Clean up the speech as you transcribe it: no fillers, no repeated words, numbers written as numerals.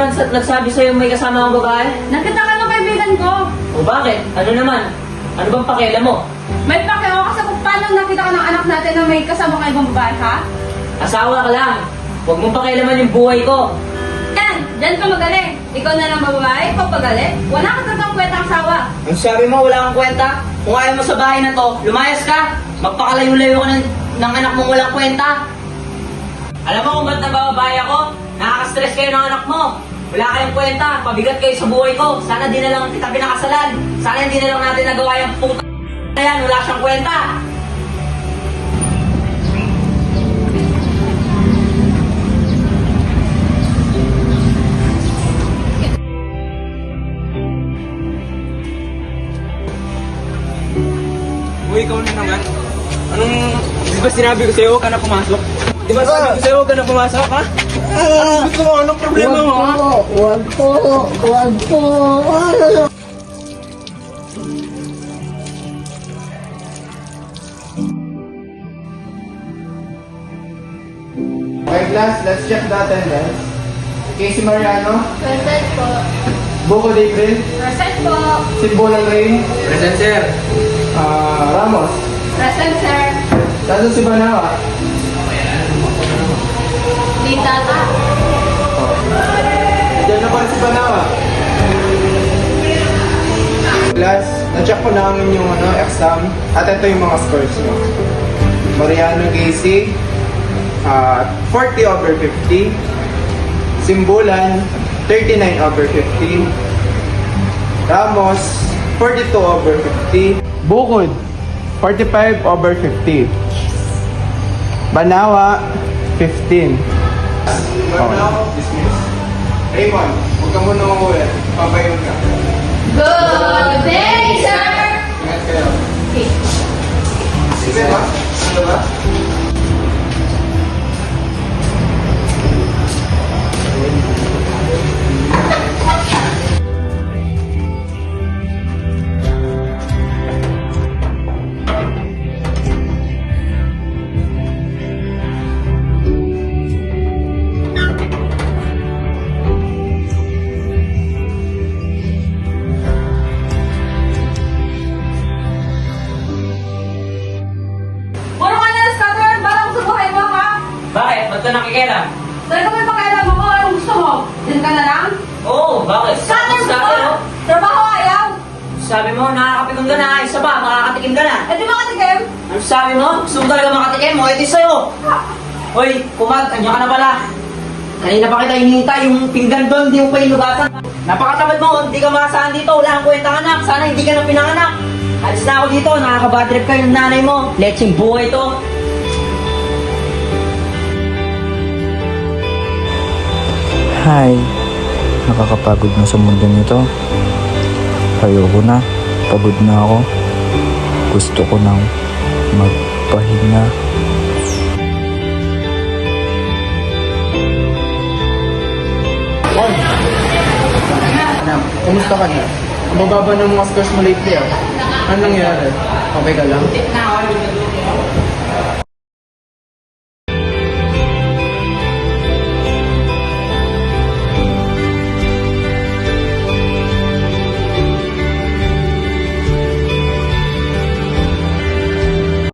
naman nagsabi sa'yo may kasama akong babae? Nakita ka ng kaibigan ko. O bakit? Ano naman? Ano bang pakialam mo? May pakeo kasi kung paano nakita ka ng anak natin na may kasama ka ibang babae, ha? Asawa ka lang. Huwag mong pakialaman yung buhay ko. Yan! Diyan ka magaling. Ikaw na lang babae, ikaw pagaling. Wala ka talagang kwentang asawa. Ang sabi mo, wala kang kwenta? Kung ayaw mo sa bahay na to, lumayas ka. Magpakalayo-layo ka ng anak mong walang kwenta. Alam mo kung ba't nabababae ako? Nakaka-stress kayo ng anak mo. Wala kayong kwenta, pabigat kayo sa buhay ko. Sana di na lang kita pinakasalan. Sana hindi na lang natin nagawa yung puta na yan. Wala siyang kwenta. Uy, ikaw na naman. Di ba sinabi ko sa'yo, huwag ka na pumasok? Di ba sabi ko sa'yo, huwag ka na pumasok, ha? Anong gusto mo? Anong problema mo, ha? Wag po. Okay, class, let's check the attendance. Casey Mariano, Present po. Buko David, Present po. Simbolan Rain, Present, sir. Ramos, Present, sir. Santos Sibanawa, Di tata. Diyan na pala si Banawa. Class, na-check ko na ang inyong exam at ito yung mga scores nyo. Mariano Casey, 40 over 50. Simbolan, 39 over 50. Ramos, 42 over 50. Bukod, 45 over 50. Banawa, 15. Dismiss. Raymond, huwag ka muna umuwi. Papayon ka. Good day, sir! Ingat kayo. Sige ba? Ano ba? Puro ka na, scatter! Parang sa buhay mo, ha? Bakit? Ba't ka nakikialam? Talaga may pakialam ako. Anong gusto mo? Diyan ka na lang? Oo, bakit? Scatter Sabi ka! mo, Trabaho ayaw! sabi mo, nakakapikon ka na. Isa pa, makakatikim ka na. Eh, di ba katikim? Ano sabi mo? Gusto mo talaga makatikim mo? Ito sa'yo. Hoy, kumag, andiyan ka na pala. Kanina pa kita hinihintay, yung pinggan doon, hindi mo pa inugatan. Napakatamad mo, hindi ka makasahan dito, wala kang kwentang anak. Sana hindi ka na pinanganak. Alis na ako dito, nakakabadrip ka yung nanay mo. Letsing buhay to. Hi, nakakapagod na sa mundo nito. Ayoko na, pagod na ako. Gusto ko nang magpahinga. Kumusta ka na? Ang bababa ng mga scores mo lately ah. Anong nangyari? Okay ka lang?